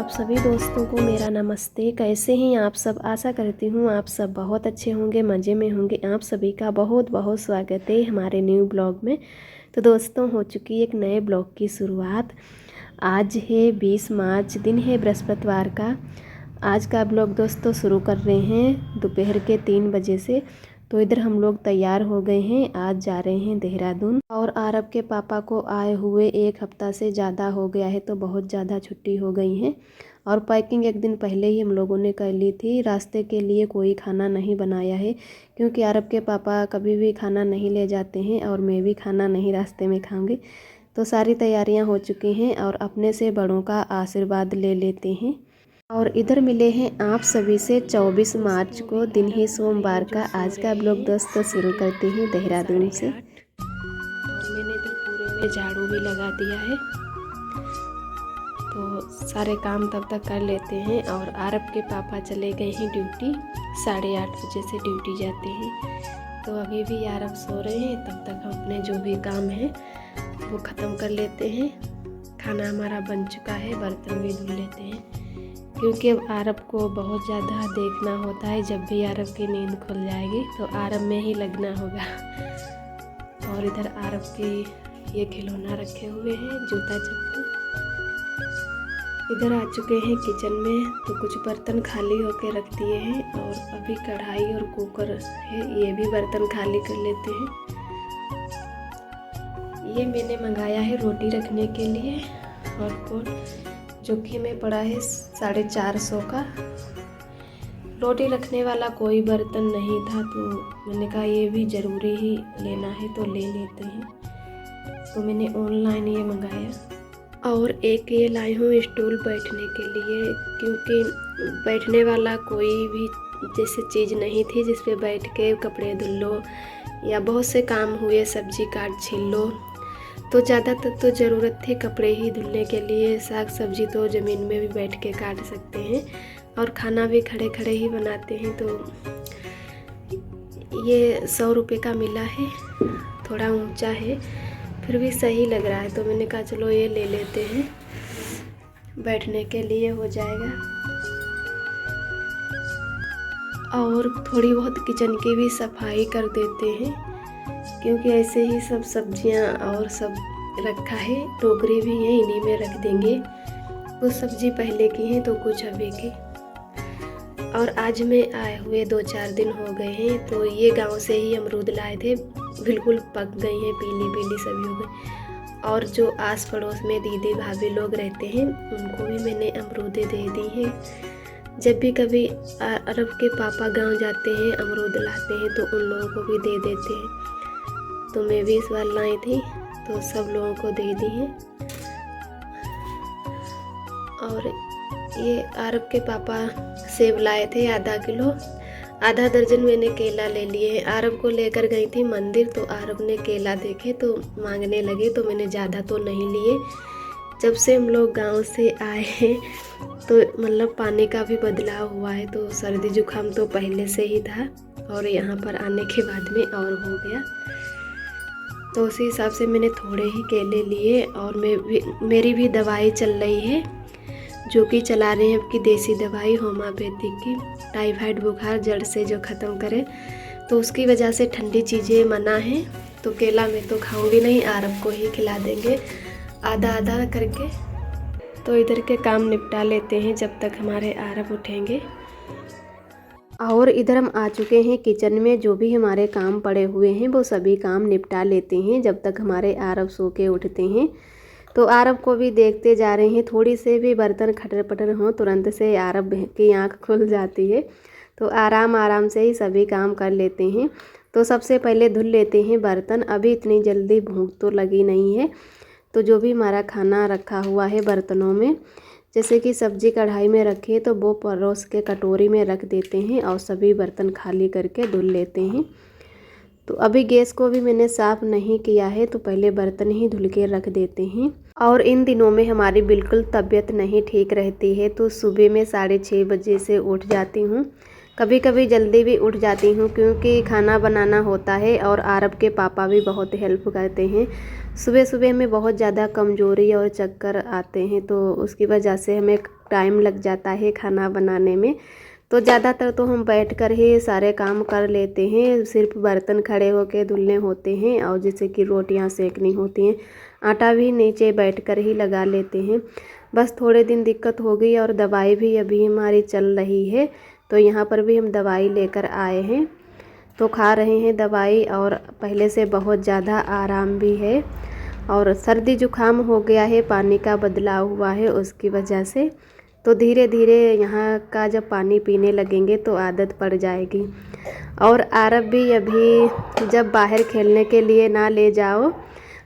आप सभी दोस्तों को मेरा नमस्ते। कैसे हैं आप सब? आशा करती हूँ आप सब बहुत अच्छे होंगे, मज़े में होंगे। आप सभी का बहुत बहुत स्वागत है हमारे न्यू ब्लॉग में। तो दोस्तों, हो चुकी एक नए ब्लॉग की शुरुआत। आज है 20 मार्च, दिन है बृहस्पतिवार का। आज का ब्लॉग दोस्तों शुरू कर रहे हैं दोपहर के 3 बजे से। तो इधर हम लोग तैयार हो गए हैं, आज जा रहे हैं देहरादून। और आरब के पापा को आए हुए 1 हफ्ता से ज़्यादा हो गया है, तो बहुत ज़्यादा छुट्टी हो गई है। और पैकिंग एक दिन पहले ही हम लोगों ने कर ली थी। रास्ते के लिए कोई खाना नहीं बनाया है, क्योंकि आरब के पापा कभी भी खाना नहीं ले जाते हैं और मैं भी खाना नहीं रास्ते में खाऊंगी। तो सारी तैयारियां हो चुकी हैं और अपने से बड़ों का आशीर्वाद ले लेते हैं। और इधर मिले हैं आप सभी से 24 मार्च को, दिन ही सोमवार का। आज का ब्लॉग दोस्तों शुरू करते हैं देहरादून से। और मैंने इधर पूरे में झाड़ू भी लगा दिया है, तो सारे काम तब तक कर लेते हैं। और आरब के पापा चले गए हैं ड्यूटी, 8:30 बजे से ड्यूटी जाते हैं। तो अभी भी आरब सो रहे हैं, तब तक हम अपने जो भी काम है वो ख़त्म कर लेते हैं। खाना हमारा बन चुका है, बर्तन भी धुल लेते हैं, क्योंकि अब आरब को बहुत ज़्यादा देखना होता है। जब भी आरब की नींद खुल जाएगी तो आरब में ही लगना होगा। और इधर आरब के ये खिलौना रखे हुए हैं, जूता चप्पल। इधर आ चुके हैं किचन में, तो कुछ बर्तन खाली होके रख दिए हैं। और अभी कढ़ाई और कुकर है, ये भी बर्तन खाली कर लेते हैं। ये मैंने मंगाया है रोटी रखने के लिए, और जो कि में पड़ा है 450 का। रोटी रखने वाला कोई बर्तन नहीं था, तो मैंने कहा ये भी ज़रूरी ही लेना है तो ले लेते हैं। तो मैंने ऑनलाइन ये मंगाया। और एक ये लाई हूँ स्टूल बैठने के लिए, क्योंकि बैठने वाला कोई भी जैसे चीज़ नहीं थी जिस पे बैठ के कपड़े धुल लो या बहुत से काम हुए, सब्जी काट छील लो। तो ज़्यादातर तो ज़रूरत थी कपड़े ही धुलने के लिए। साग सब्जी तो ज़मीन में भी बैठ के काट सकते हैं, और खाना भी खड़े खड़े ही बनाते हैं। तो ये 100 रुपये का मिला है, थोड़ा ऊंचा है, फिर भी सही लग रहा है। तो मैंने कहा चलो ये ले लेते हैं, बैठने के लिए हो जाएगा। और थोड़ी बहुत किचन की भी सफाई कर देते हैं, क्योंकि ऐसे ही सब सब्जियां और सब रखा है। टोकरी भी है, इन्हीं में रख देंगे। कुछ सब्जी पहले की है तो कुछ अभी की। और आज में आए हुए 2-4 दिन हो गए हैं। तो ये गांव से ही अमरूद लाए थे, बिल्कुल पक गई हैं, पीली पीली सभी हो गई। और जो आस पड़ोस में दीदी भाभी लोग रहते हैं, उनको भी मैंने अमरूदें दे दी हैं। जब भी कभी अरब के पापा गांव जाते हैं, अमरूद लाते हैं, तो उन लोगों को भी दे देते हैं। तो मैं भी इस बार लाई थी, तो सब लोगों को दे दी है। और ये अरब के पापा सेब लाए थे आधा किलो, आधा दर्जन मैंने केला ले लिए हैं। अरब को लेकर गई थी मंदिर, तो अरब ने केला देखे तो मांगने लगे, तो मैंने ज़्यादा तो नहीं लिए। जब से हम लोग गांव से आए हैं, तो मतलब पानी का भी बदलाव हुआ है, तो सर्दी जुकाम तो पहले से ही था, और यहाँ पर आने के बाद में और हो गया। तो उसी हिसाब से मैंने थोड़े ही केले लिए। और मेरी भी दवाई चल रही है, जो कि चला रहे हैं अब की देसी दवाई होम्योपैथिक की, टाइफाइड बुखार जड़ से जो ख़त्म करे। तो उसकी वजह से ठंडी चीज़ें मना है, तो केला मैं तो खाऊंगी नहीं, आरब को ही खिला देंगे आधा आधा करके। तो इधर के काम निपटा लेते हैं जब तक हमारे आरब उठेंगे। और इधर हम आ चुके हैं किचन में। जो भी हमारे काम पड़े हुए हैं वो सभी काम निपटा लेते हैं जब तक हमारे आरब सो के उठते हैं। तो आरब को भी देखते जा रहे हैं, थोड़ी से भी बर्तन खटर पटर हों तुरंत से आरब की आंख खुल जाती है। तो आराम आराम से ही सभी काम कर लेते हैं। तो सबसे पहले धुल लेते हैं बर्तन। अभी इतनी जल्दी भूख तो लगी नहीं है। तो जो भी हमारा खाना रखा हुआ है बर्तनों में, जैसे कि सब्जी कढ़ाई में रखे तो वो परोस के कटोरी में रख देते हैं, और सभी बर्तन खाली करके धुल लेते हैं। तो अभी गैस को भी मैंने साफ़ नहीं किया है, तो पहले बर्तन ही धुल के रख देते हैं। और इन दिनों में हमारी बिल्कुल तबीयत नहीं ठीक रहती है, तो सुबह में 6:30 बजे से उठ जाती हूँ। कभी कभी जल्दी भी उठ जाती हूँ, क्योंकि खाना बनाना होता है। और आरब के पापा भी बहुत हेल्प करते हैं। सुबह सुबह में बहुत ज़्यादा कमज़ोरी और चक्कर आते हैं, तो उसकी वजह से हमें टाइम लग जाता है खाना बनाने में। तो ज़्यादातर तो हम बैठकर ही सारे काम कर लेते हैं, सिर्फ बर्तन खड़े होके धुलने होते हैं और जैसे कि रोटियां सेकनी होती हैं, आटा भी नीचे बैठकर ही लगा लेते हैं। बस थोड़े दिन दिक्कत हो गई और दवाई भी अभी हमारी चल रही है, तो यहाँ पर भी हम दवाई लेकर आए हैं, तो खा रहे हैं दवाई और पहले से बहुत ज़्यादा आराम भी है। और सर्दी जुकाम हो गया है, पानी का बदलाव हुआ है उसकी वजह से, तो धीरे धीरे यहाँ का जब पानी पीने लगेंगे तो आदत पड़ जाएगी। और आरब भी अभी जब बाहर खेलने के लिए ना ले जाओ,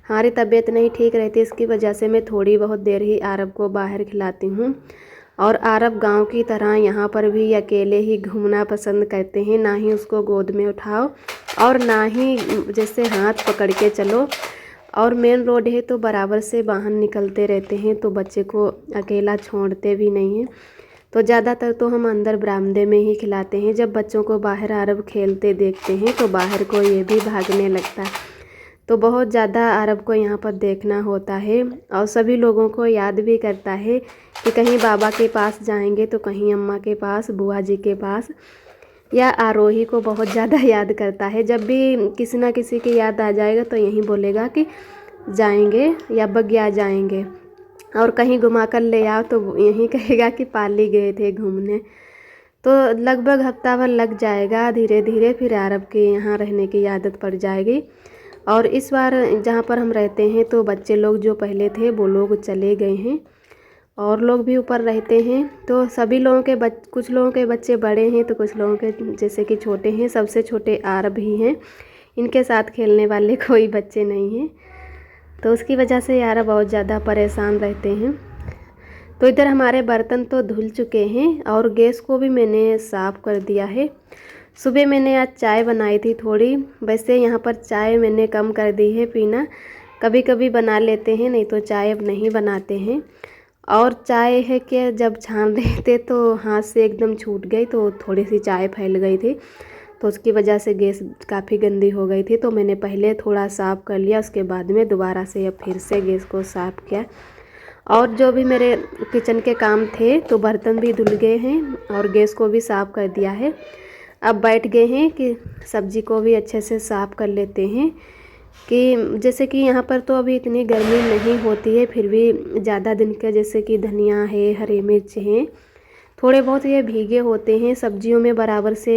हमारी तबीयत नहीं ठीक रहती, इसकी वजह से मैं थोड़ी बहुत देर ही आरब को बाहर खिलाती हूँ। और आरब गांव की तरह यहाँ पर भी अकेले ही घूमना पसंद करते हैं, ना ही उसको गोद में उठाओ और ना ही जैसे हाथ पकड़ के चलो। और मेन रोड है तो बराबर से बाहर निकलते रहते हैं, तो बच्चे को अकेला छोड़ते भी नहीं हैं। तो ज़्यादातर तो हम अंदर बरामदे में ही खिलाते हैं। जब बच्चों को बाहर आरब खेलते देखते हैं तो बाहर को ये भी भागने लगता है। तो बहुत ज़्यादा आरब को यहाँ पर देखना होता है और सभी लोगों को याद भी करता है कि कहीं बाबा के पास जाएंगे तो कहीं अम्मा के पास, बुआ जी के पास, या आरोही को बहुत ज़्यादा याद करता है। जब भी किसी ना किसी की याद आ जाएगा तो यही बोलेगा कि जाएंगे या बगिया जाएंगे, और कहीं घुमा कर ले आओ तो यही कहेगा कि पाली गए थे घूमने। तो लगभग हफ्ता भर लग जाएगा, धीरे धीरे फिर अरब के यहाँ रहने की आदत पड़ जाएगी। और इस बार जहाँ पर हम रहते हैं तो बच्चे लोग जो पहले थे वो लोग चले गए हैं और लोग भी ऊपर रहते हैं। तो सभी लोगों के कुछ लोगों के बच्चे बड़े हैं तो कुछ लोगों के जैसे कि छोटे हैं। सबसे छोटे आरब ही हैं, इनके साथ खेलने वाले कोई बच्चे नहीं हैं, तो उसकी वजह से यार बहुत ज़्यादा परेशान रहते हैं। तो इधर हमारे बर्तन तो धुल चुके हैं और गैस को भी मैंने साफ़ कर दिया है। सुबह मैंने आज चाय बनाई थी थोड़ी, वैसे यहाँ पर चाय मैंने कम कर दी है पीना, कभी कभी बना लेते हैं, नहीं तो चाय अब नहीं बनाते हैं। और चाय है कि जब छान रहे थे तो हाथ से एकदम छूट गई, तो थोड़ी सी चाय फैल गई थी, तो उसकी वजह से गैस काफ़ी गंदी हो गई थी। तो मैंने पहले थोड़ा साफ़ कर लिया, उसके बाद में दोबारा से अब फिर से गैस को साफ़ किया। और जो भी मेरे किचन के काम थे तो बर्तन भी धुल गए हैं और गैस को भी साफ़ कर दिया है। अब बैठ गए हैं कि सब्ज़ी को भी अच्छे से साफ़ कर लेते हैं, कि जैसे कि यहाँ पर तो अभी इतनी गर्मी नहीं होती है, फिर भी ज़्यादा दिन के जैसे कि धनिया है, हरी मिर्च हैं, थोड़े बहुत ये भीगे होते हैं सब्जियों में। बराबर से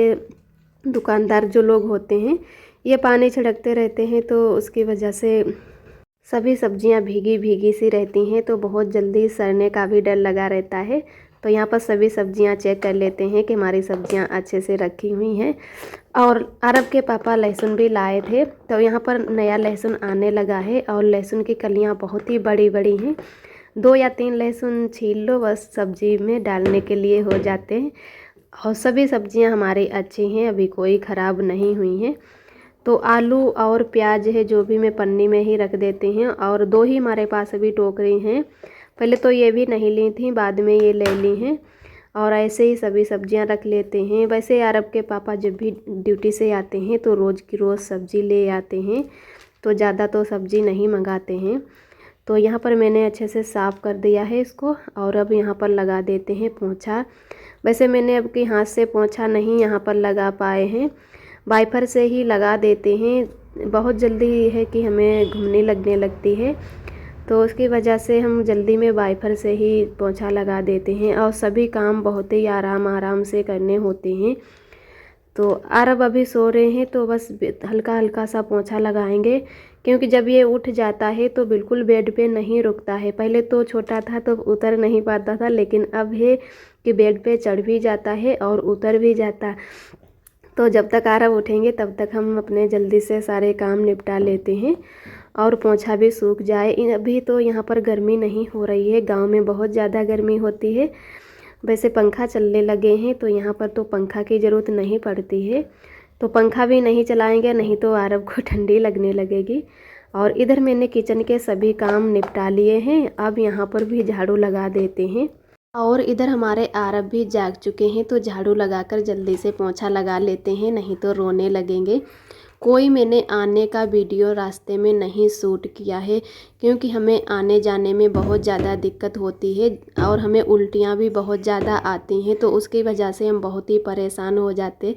दुकानदार जो लोग होते हैं ये पानी छिड़कते रहते हैं, तो उसकी वजह से सभी सब्जियां भीगी भीगी सी रहती हैं, तो बहुत जल्दी सड़ने का भी डर लगा रहता है। तो यहाँ पर सभी सब्जियां चेक कर लेते हैं कि हमारी सब्जियां अच्छे से रखी हुई हैं। और अरब के पापा लहसुन भी लाए थे, तो यहाँ पर नया लहसुन आने लगा है और लहसुन की कलियाँ बहुत ही बड़ी बड़ी हैं। 2 या 3 लहसुन छील लो, बस सब्जी में डालने के लिए हो जाते हैं। और सभी सब्जियां हमारी अच्छी हैं, अभी कोई ख़राब नहीं हुई हैं। तो आलू और प्याज है जो भी मैं पन्नी में ही रख देते हैं। और 2 ही हमारे पास अभी टोकरी हैं, पहले तो ये भी नहीं ली थी, बाद में ये ले ली हैं। और ऐसे ही सभी सब्जियां रख लेते हैं। वैसे अरब के पापा जब भी ड्यूटी से आते हैं तो रोज़ की रोज़ सब्ज़ी ले आते हैं, तो ज़्यादा तो सब्ज़ी नहीं मंगाते हैं। तो यहाँ पर मैंने अच्छे से साफ़ कर दिया है इसको, और अब यहाँ पर लगा देते हैं पोंछा। वैसे मैंने अब कि हाथ से पोंछा नहीं यहाँ पर लगा पाए हैं, वाइपर से ही लगा देते हैं। बहुत जल्दी है कि हमें घूमने लगने लगती है, तो उसकी वजह से हम जल्दी में वाइपर से ही पोंछा लगा देते हैं और सभी काम बहुत ही आराम आराम से करने होते हैं। तो अरब अभी सो रहे हैं तो बस हल्का हल्का सा पोंछा लगाएंगे, क्योंकि जब ये उठ जाता है तो बिल्कुल बेड पे नहीं रुकता है। पहले तो छोटा था तो उतर नहीं पाता था, लेकिन अब है कि बेड पे चढ़ भी जाता है और उतर भी जाता। तो जब तक अरब उठेंगे तब तक हम अपने जल्दी से सारे काम निपटा लेते हैं और पोंछा भी सूख जाए। अभी तो यहाँ पर गर्मी नहीं हो रही है, गांव में बहुत ज़्यादा गर्मी होती है। वैसे पंखा चलने लगे हैं तो यहाँ पर तो पंखा की ज़रूरत नहीं पड़ती है, तो पंखा भी नहीं चलाएंगे, नहीं तो अरब को ठंडी लगने लगेगी। और इधर मैंने किचन के सभी काम निपटा लिए हैं, अब यहाँ पर भी झाड़ू लगा देते हैं। और इधर हमारे आरब भी जाग चुके हैं, तो झाड़ू लगाकर जल्दी से पोंछा लगा लेते हैं, नहीं तो रोने लगेंगे। कोई मैंने आने का वीडियो रास्ते में नहीं शूट किया है, क्योंकि हमें आने जाने में बहुत ज़्यादा दिक्कत होती है और हमें उल्टियाँ भी बहुत ज़्यादा आती हैं, तो उसकी वजह से हम बहुत ही परेशान हो जाते।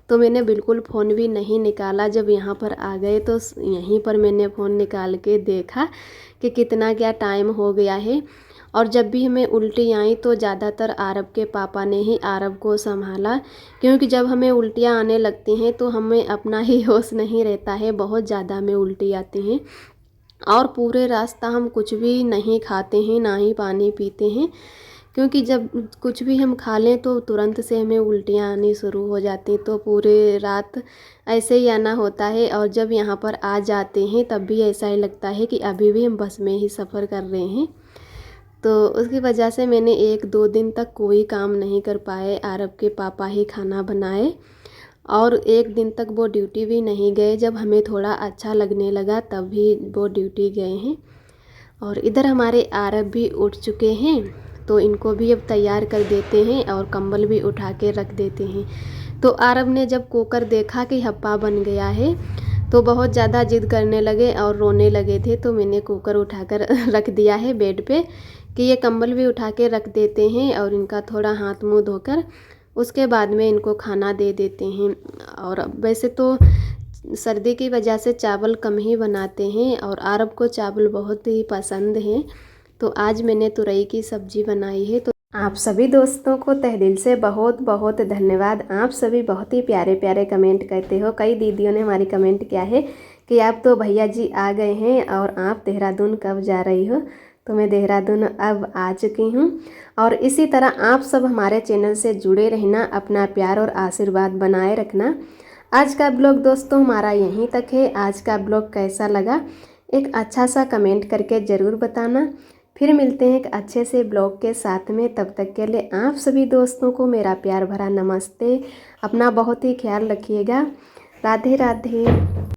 तो मैंने बिल्कुल फ़ोन भी नहीं निकाला। जब यहाँ पर आ गए तो यहीं पर मैंने फ़ोन निकाल के देखा कि कितना क्या टाइम हो गया है। और जब भी हमें उल्टी आई तो ज़्यादातर आरब के पापा ने ही आरब को संभाला, क्योंकि जब हमें उल्टियाँ आने लगती हैं तो हमें अपना ही होश नहीं रहता है, बहुत ज़्यादा हमें उल्टी आती हैं। और पूरे रास्ता हम कुछ भी नहीं खाते हैं, ना ही पानी पीते हैं, क्योंकि जब कुछ भी हम खा लें तो तुरंत से हमें उल्टियाँ आनी शुरू हो जाती। तो पूरे रात ऐसे ही आना होता है। और जब यहाँ पर आ जाते हैं तब भी ऐसा ही लगता है कि अभी भी हम बस में ही सफ़र कर रहे हैं। तो उसकी वजह से मैंने 1-2 दिन तक कोई काम नहीं कर पाए, आरब के पापा ही खाना बनाए। और 1 दिन तक वो ड्यूटी भी नहीं गए। जब हमें थोड़ा अच्छा लगने लगा तब भी वो ड्यूटी गए हैं। और इधर हमारे आरब भी उठ चुके हैं, तो इनको भी अब तैयार कर देते हैं और कंबल भी उठा के रख देते हैं। तो आरब ने जब कुकर देखा कि हप्पा बन गया है तो बहुत ज़्यादा जिद करने लगे और रोने लगे थे। तो मैंने कुकर उठाकर रख दिया है बेड पे कि ये कंबल भी उठा के रख देते हैं और इनका थोड़ा हाथ मुंह धोकर उसके बाद में इनको खाना दे देते हैं। और वैसे तो सर्दी की वजह से चावल कम ही बनाते हैं और आरब को चावल बहुत ही पसंद हैं। तो आज मैंने तुरई की सब्ज़ी बनाई है। तो आप सभी दोस्तों को तहे दिल से बहुत बहुत धन्यवाद। आप सभी बहुत ही प्यारे प्यारे कमेंट करते हो। कई दीदियों ने हमारी कमेंट किया है कि आप तो भैया जी आ गए हैं और आप देहरादून कब जा रही हो। तो मैं देहरादून अब आ चुकी हूँ। और इसी तरह आप सब हमारे चैनल से जुड़े रहना, अपना प्यार और आशीर्वाद बनाए रखना। आज का ब्लॉग दोस्तों हमारा यहीं तक है। आज का ब्लॉग कैसा लगा एक अच्छा सा कमेंट करके ज़रूर बताना। फिर मिलते हैं एक अच्छे से ब्लॉग के साथ में। तब तक के लिए आप सभी दोस्तों को मेरा प्यार भरा नमस्ते। अपना बहुत ही ख्याल रखिएगा। राधे राधे।